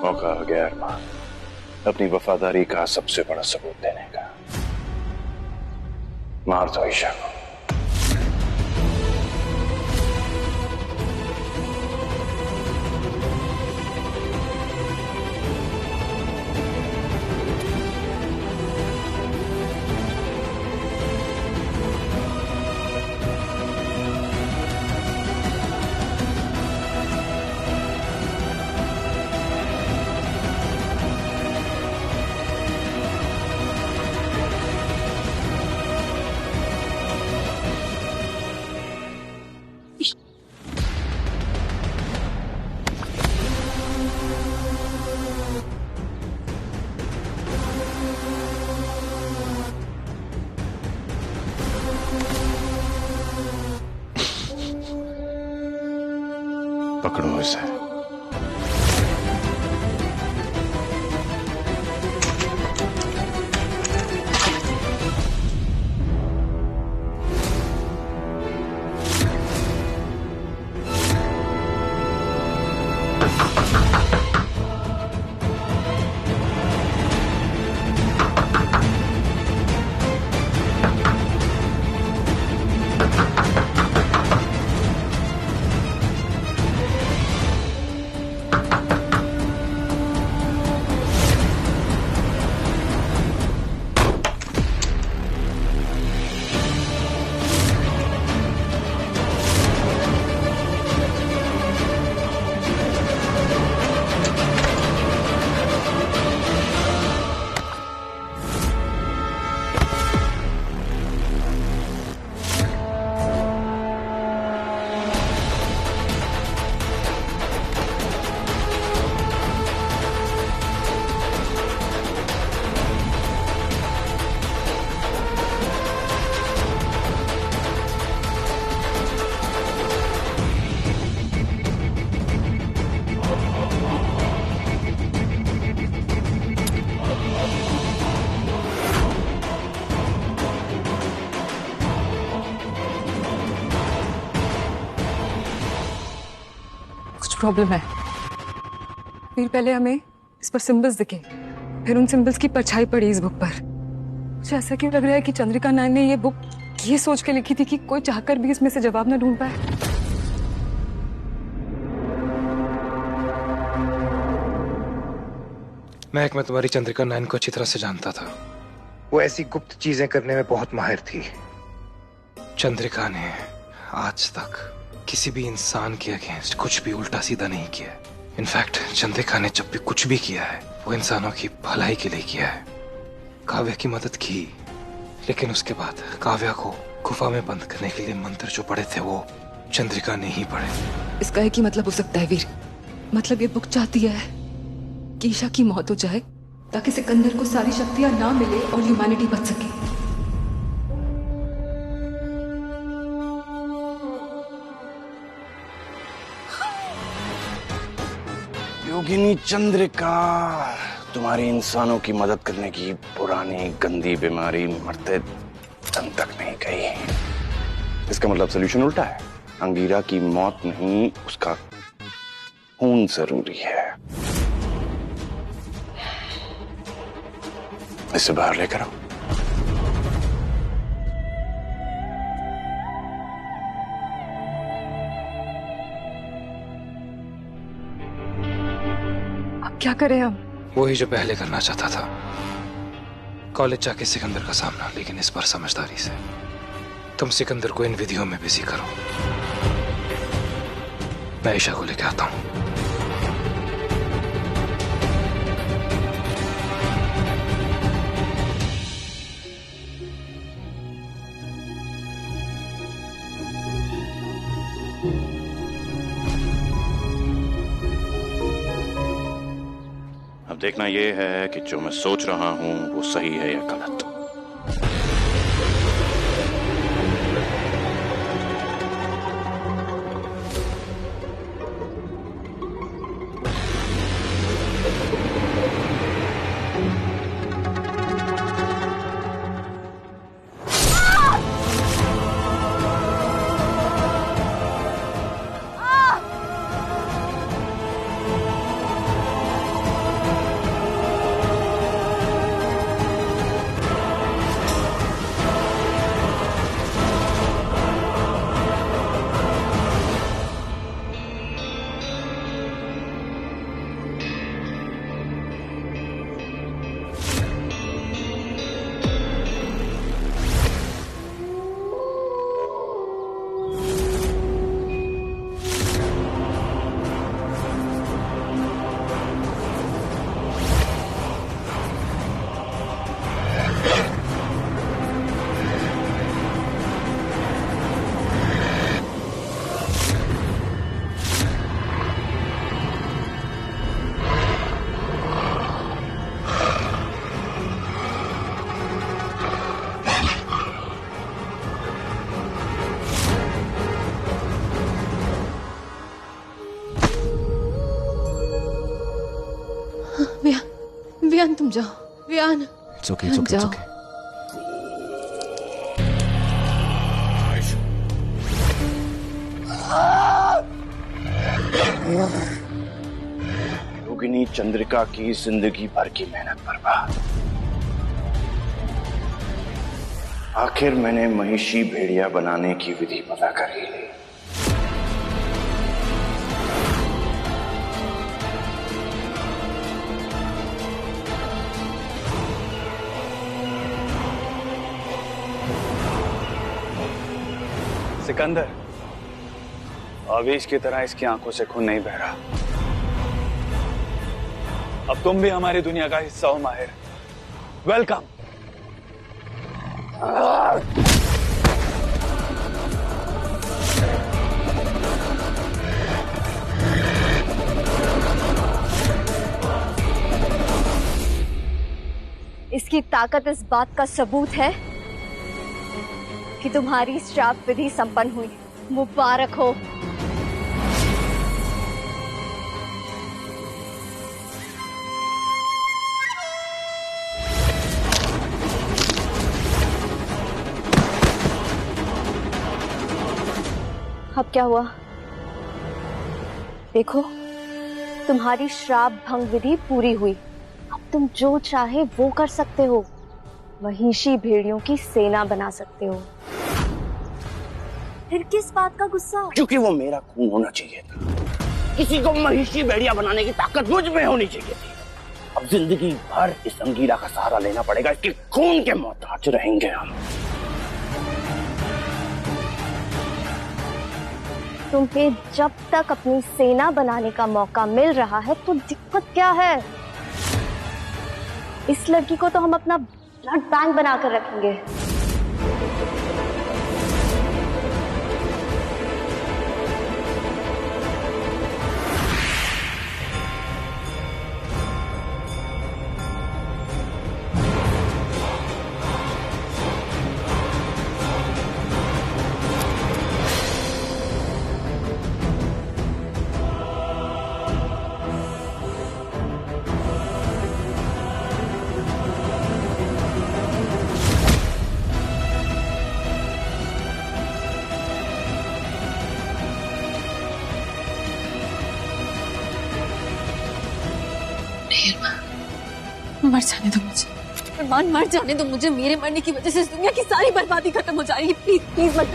मौका आ गया अरमान, अपनी वफादारी का सबसे बड़ा सबूत देने का। मार दो ईशा को। पकड़ो इसे। प्रॉब्लम है। फिर पहले हमें इस पर सिंबल्स दिखे, फिर उन सिंबल्स की परछाई पड़ी इस बुक पर। मुझे ऐसा क्यों लग रहा है कि चंद्रिका नायन ने ये बुक ये सोच के लिखी थी कि कोई चाहकर भी इसमें से जवाब न ढूंढ पाए। महक, मैं तुम्हारी चंद्रिका नायन को अच्छी तरह से जानता था। वो ऐसी गुप्त चीजें करने में बहुत माहिर थी। चंद्रिका ने आज तक किसी भी इंसान के अगेंस्ट कुछ भी उल्टा सीधा नहीं किया। इनफैक्ट चंद्रिका ने जब भी कुछ भी किया है वो इंसानों की भलाई के लिए किया है। काव्या की मदद की, लेकिन उसके बाद काव्या को गुफा में बंद करने के लिए मंत्र जो पढ़े थे वो चंद्रिका ने ही पढ़े। इसका एक ही मतलब हो सकता है वीर। मतलब ये बुक चाहती है कि ईशा की मौत हो जाए ताकि सिकंदर को सारी शक्तियां ना मिले और ह्यूमैनिटी बच सके। योगिनी चंद्रिका तुम्हारी इंसानों की मदद करने की पुरानी गंदी बीमारी मरते दम तक नहीं गई। इसका मतलब सॉल्यूशन उल्टा है। अंगीरा की मौत नहीं, उसका खून जरूरी है। इसे बाहर लेकर आओ। अब क्या करें हम? वही जो पहले करना चाहता था, कॉलेज जाके सिकंदर का सामना, लेकिन इस बार समझदारी से। तुम सिकंदर को इन विधियों में बिजी करो, मैं ईशा को लेके आता हूं। अब देखना यह है कि जो मैं सोच रहा हूं वो सही है या गलत। वियान तुम जाओ, Vihaan. It's okay, it's okay, it's okay. Yogini Chandrika की जिंदगी भर की मेहनत बर्बाद। आखिर मैंने महिषी भेड़िया बनाने की विधि पता कर ही ली। सिकंदर, आवेश की तरह इसकी आंखों से खून नहीं बह रहा। अब तुम भी हमारी दुनिया का हिस्सा हो माहिर। वेलकम। इसकी ताकत इस बात का सबूत है कि तुम्हारी श्राप विधि संपन्न हुई। मुबारक हो। अब क्या हुआ? देखो, तुम्हारी श्राप भंग विधि पूरी हुई। अब तुम जो चाहे वो कर सकते हो। महिषी भेड़ियों की सेना बना सकते हो। फिर किस बात का गुस्सा? क्योंकि वो मेरा खून होना चाहिए था। किसी को महिषी भेड़िया बनाने की ताकत मुझ में होनी चाहिए थी। अब जिंदगी भर इस अंगीरा का सहारा लेना पड़ेगा। इसके खून के मोहताज रहेंगे हम। तुम्हें जब तक अपनी सेना बनाने का मौका मिल रहा है तो दिक्कत क्या है? इस लड़की को तो हम अपना ब्लड बैंक बनाकर रखेंगे। मर जाने दो मुझे, अरमान, मर जाने दो मुझे। मेरे मरने की वजह से इस दुनिया की सारी बर्बादी खत्म हो जाएगी। प्लीज प्लीज मत।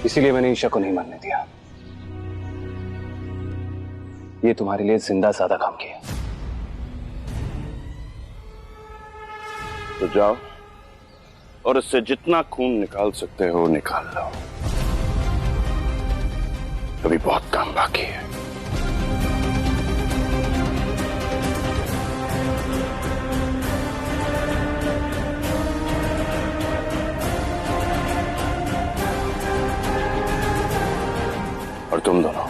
इसीलिए मैंने ईशा को नहीं मरने दिया। ये तुम्हारे लिए जिंदा सादा काम किया। तो जाओ और इससे जितना खून निकाल सकते हो निकाल लो। अभी बहुत काम बाकी है। और तुम दोनों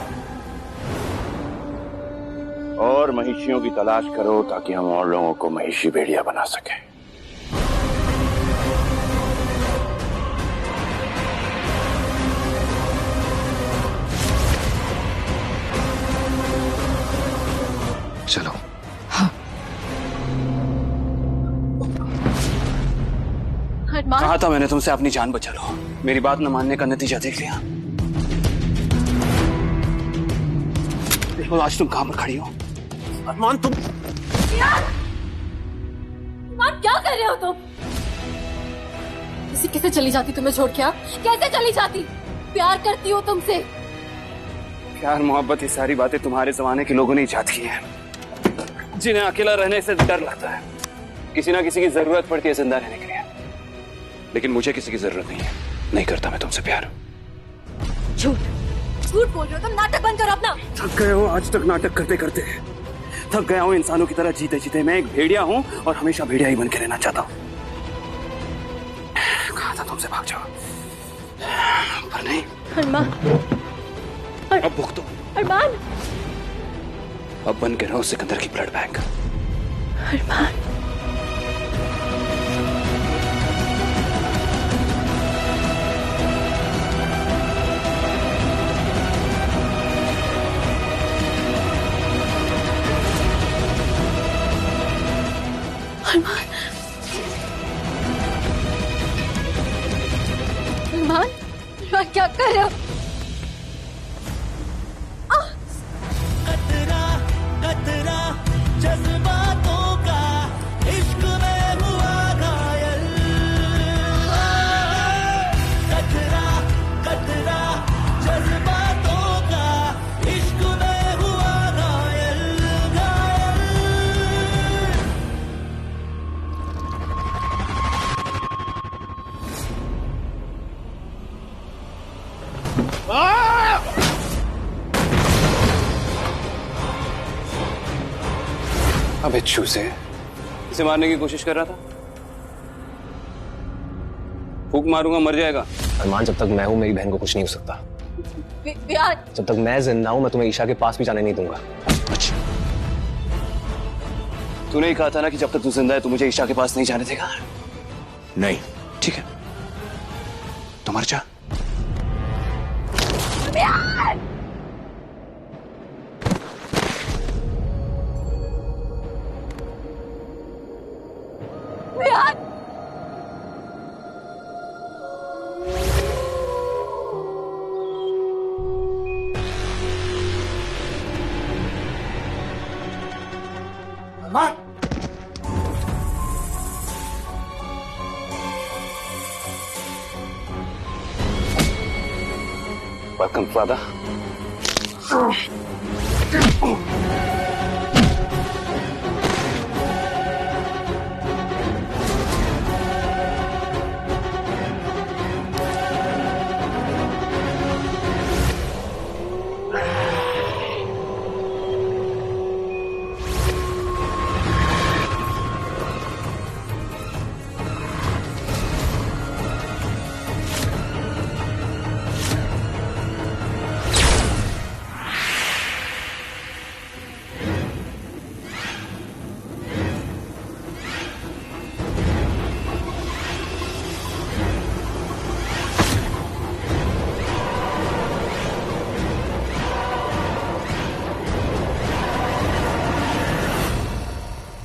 और महिषियों की तलाश करो ताकि हम और लोगों को महिषी भेड़िया बना सकें। चलो। हाँ। कहा था मैंने तुमसे अपनी जान बचा लो। मेरी बात न मानने का नतीजा देख लिया। देखो आज तुम कहां पर खड़ी हो। अरमान तुम क्या कर रहे हो तुम? किसी कैसे चली जाती तुम्हें छोड़ के? कैसे चली जाती? प्यार करती हो तुमसे। प्यार मोहब्बत ये सारी बातें तुम्हारे जमाने के लोगों ने इजाद की हैं, जिन्हें अकेला रहने से डर लगता है। किसी ना किसी की जरूरत पड़ती है जिंदा रहने के लिए, लेकिन मुझे किसी की जरूरत नहीं है। नहीं करता मैं तुमसे प्यार। झूठ झूठ बोल रहे हो तुम। नाटक बंद करो अपना। थक गए हो आज तक नाटक करते करते। थक गया हूं इंसानों की तरह जीते जीते। मैं एक भेड़िया हूं और हमेशा भेड़िया ही बन के रहना चाहता हूं। कहा था तुमसे भाग जाओ, पर नहीं। अरमान, अब भुगतो। अरमान, अब बन के रहो सिकंदर की ब्लड बैंक। अरमान, अरमान, अरमान क्या कर रहे हो? कतरा कतरा जज्बातों का इश्क में हुआ घायल। कतरा कतरा जज्बातों का इश्क में हुआ घायल घायल। अबे चूसे, इसे मारने की कोशिश कर रहा था। फूंक मारूंगा मर जाएगा। अरमान, जब तक मैं हूं मेरी बहन को कुछ नहीं हो सकता। जब तक मैं जिंदा हूं मैं तुम्हें ईशा के पास भी जाने नहीं दूंगा। अच्छा, तूने ही कहा था ना कि जब तक तू जिंदा है तू मुझे ईशा के पास नहीं जाने देगा। नहीं, ठीक है, तो मर जा। Welcome, father.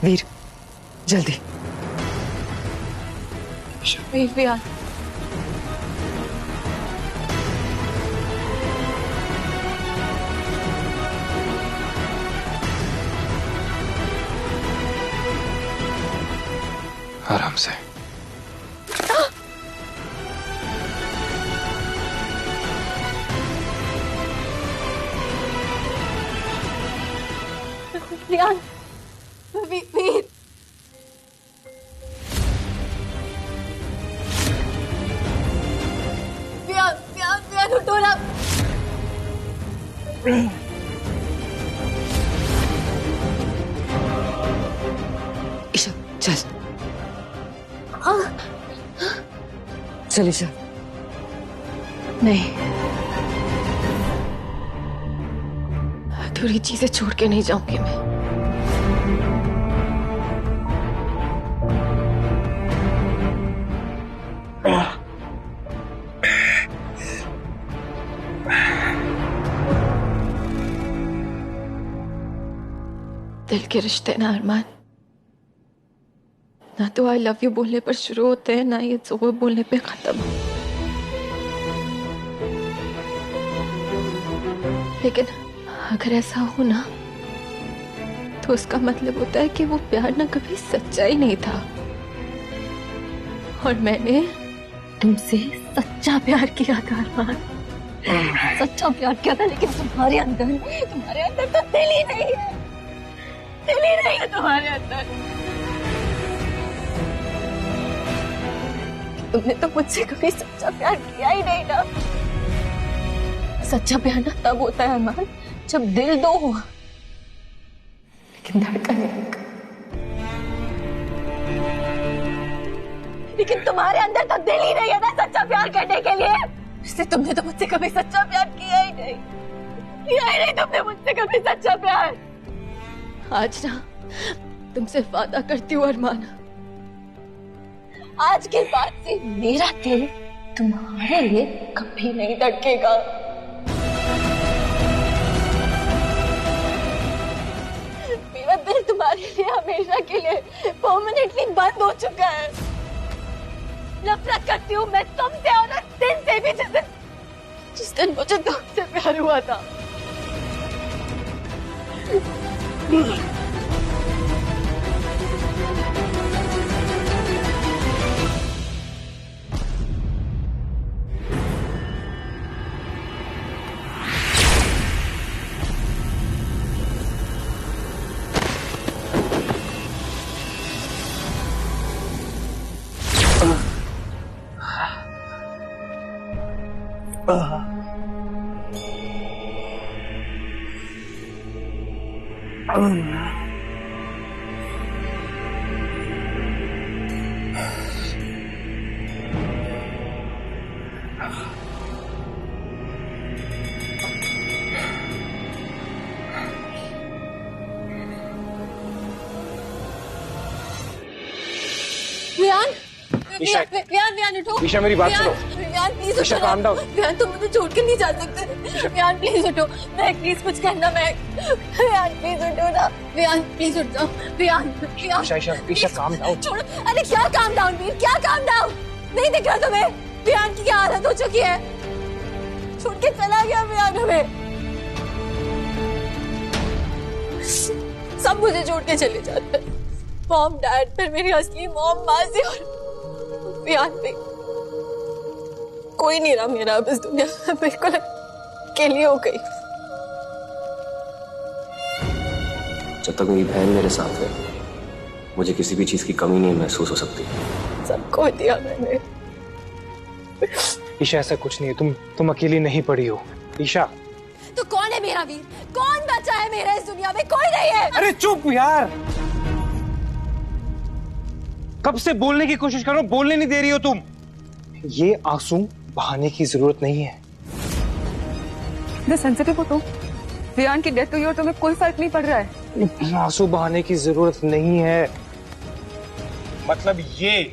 वीर, जल्दी। वीर, आराम से। वीर, वीर, उठो ना। ईशा, चल चल ईशा। नहीं, अधूरी चीजें छोड़ के नहीं जाऊंगी मैं। दिल के रिश्ते ना अरमान, ना तो आई लव यू बोलने पर शुरू होते हैं, ना ये इट्स ओवर बोलने पे खत्म। लेकिन अगर ऐसा हो ना तो उसका मतलब होता है कि वो प्यार ना कभी सच्चा ही नहीं था, और मैंने तुमसे सच्चा प्यार किया था अरमान, सच्चा प्यार किया था। लेकिन तुम्हारे अंदर तो दिल ही नहीं है, दिल ही नहीं है तुम्हारे अंदर। तुमने तो मुझसे कभी सच्चा प्यार किया ही नहीं ना। सच्चा प्यार ना तब होता है अरमान जब दिल दो हो, लेकिन धड़कन एक। लेकिन तुम्हारे अंदर तो दिल ही नहीं है ना सच्चा प्यार करने के लिए। इसलिए तुमने तो मुझसे कभी सच्चा प्यार किया ही नहीं तुमने मुझसे कभी सच्चा प्यार। आज ना तुमसे वादा करती हूँ अरमान, आज के बाद से मेरा दिल तुम्हारे लिए कभी नहीं धड़केगा। मेरा दिल तुम्हारे ये हमेशा के लिए परमानेंटली बंद हो चुका है। नफरत करती हूँ मैं तुमसे और उस दिन से भी जिस दिन मुझे तुमसे प्यार हुआ था। वियान उठो। ईशा मेरी बात सुनो। Viaan please Isha calm down। Viaan तुम मुझे छोड़ के नहीं जा सकते। वियान प्लीज उठो। मैं प्लीज कुछ कहना मैं। वियान प्लीज उठो ना। वियान प्लीज उठ जाओ। Viaan Isha calm down। छोड़ो। अरे क्या काम डाउन वीर, क्या काम डाउन? नहीं दिख रहा तुम्हें? वियान की क्या हालत हो चुकी है? छोड़ के चला गया वियान हमें। सब मुझे छोड़ के चले जाते हैं। मॉम डैड, फिर मेरी असली मॉम मासी और वियान भी। कोई नहीं रहा मेरा अब इस दुनिया में, बिल्कुल अकेली हो गई। जब तक मेरी बहन मेरे साथ है मुझे किसी भी चीज की कमी नहीं महसूस हो सकती। सब खो दिया मैंने। ईशा ऐसा कुछ नहीं है, तुम अकेली नहीं पड़ी हो। ईशा तो कौन है मेरा वीर? कौन बचा है मेरा इस दुनिया में? कोई नहीं है। अरे चुप यार, कब से बोलने की कोशिश कर रहा हूं, बोलने नहीं दे रही हो तुम। ये आंसू बहाने की जरूरत नहीं है। सेंसिटिव हो तुम। वियान की डेथ हुई और तुम्हें कोई फर्क नहीं पड़ रहा है। आंसू बहाने की जरूरत नहीं है। मतलब ये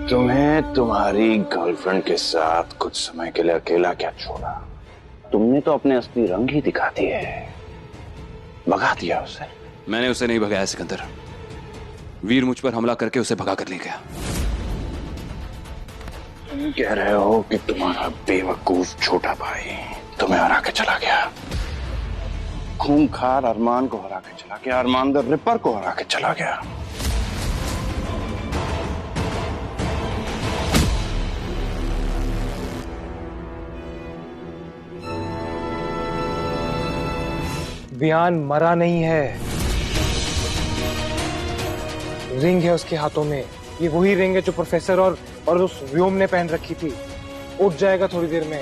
तुम्हें तुम्हारी गर्लफ्रेंड के साथ कुछ समय के लिए अकेला क्या छोड़ा? तुमने तो अपने असली रंग ही दिखा दिए, भगा दिया उसे। मैंने उसे नहीं भगाया सिकंदर, वीर मुझ पर हमला करके उसे भगा कर ले गया। तुम कह रहे हो कि तुम्हारा बेवकूफ छोटा भाई तुम्हें हरा के चला गया, खूंखार अरमान को हरा के चला गया, अरमान द रिपर को हरा के चला गया। वियान मरा नहीं है, रिंग है उसके हाथों में। ये वही रिंग है जो प्रोफेसर और उस व्योम ने पहन रखी थी। उठ जाएगा थोड़ी देर में।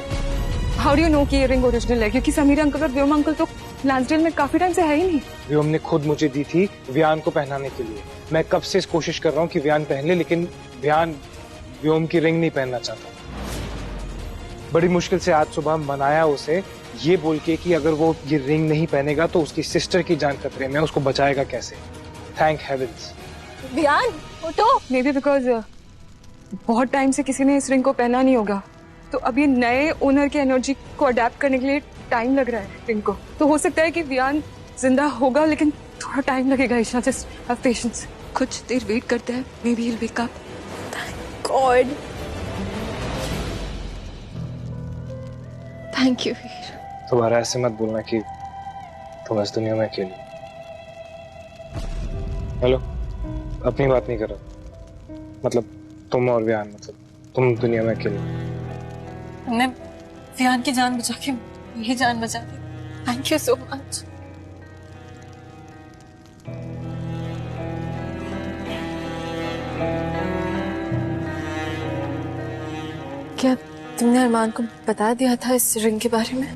हाउ डू यू नो कि ये रिंग ओरिजिनल है? क्योंकि समीरा अंकल और व्योम अंकल तो लैंसडेल में काफी टाइम से है ही नहीं। व्योम ने खुद मुझे दी थी वियान को पहनाने के लिए। मैं कब से कोशिश कर रहा हूँ कि वियान पहन ले, लेकिन वियान व्योम की रिंग नहीं पहनना चाहता। बड़ी मुश्किल से आज सुबह मनाया उसे, ये बोल के कि अगर वो ये रिंग नहीं पहनेगा तो उसकी सिस्टर की जान खतरे में, उसको बचाएगा कैसे। Thank heavens. वियान उठो। मे बी बिकॉज बहुत टाइम से किसी ने इस रिंग को पहना नहीं होगा, तो अब ये नए ओनर की एनर्जी को अडेप्ट करने के लिए टाइम लग रहा है रिंग को। तो हो सकता है कि वियान जिंदा होगा, लेकिन थोड़ा टाइम लगेगा। Isha, just have patience. कुछ देर वेट करते हैं, maybe he will wake up. God, thank you Veer. दोबारा ऐसे मत बोलना कि तुम इस दुनिया में अकेली। हेलो, अपनी बात नहीं कर रहा, मतलब तुम और वियान, मतलब तुम दुनिया में अकेले। तुमने वियान की जान बचा के मेरी जान बचा दी। Thank you so much. क्या तुमने अरमान को बता दिया था इस रिंग के बारे में?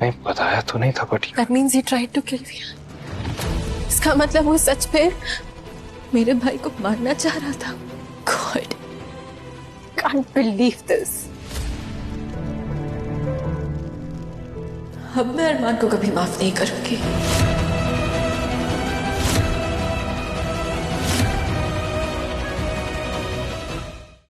नहीं बताया तो नहीं था, but That means he tried to kill Viaan. इसका मतलब वो सच में मेरे भाई को मारना चाह रहा था। God, can't believe this। अब मैं अरमान को कभी माफ नहीं करूंगी।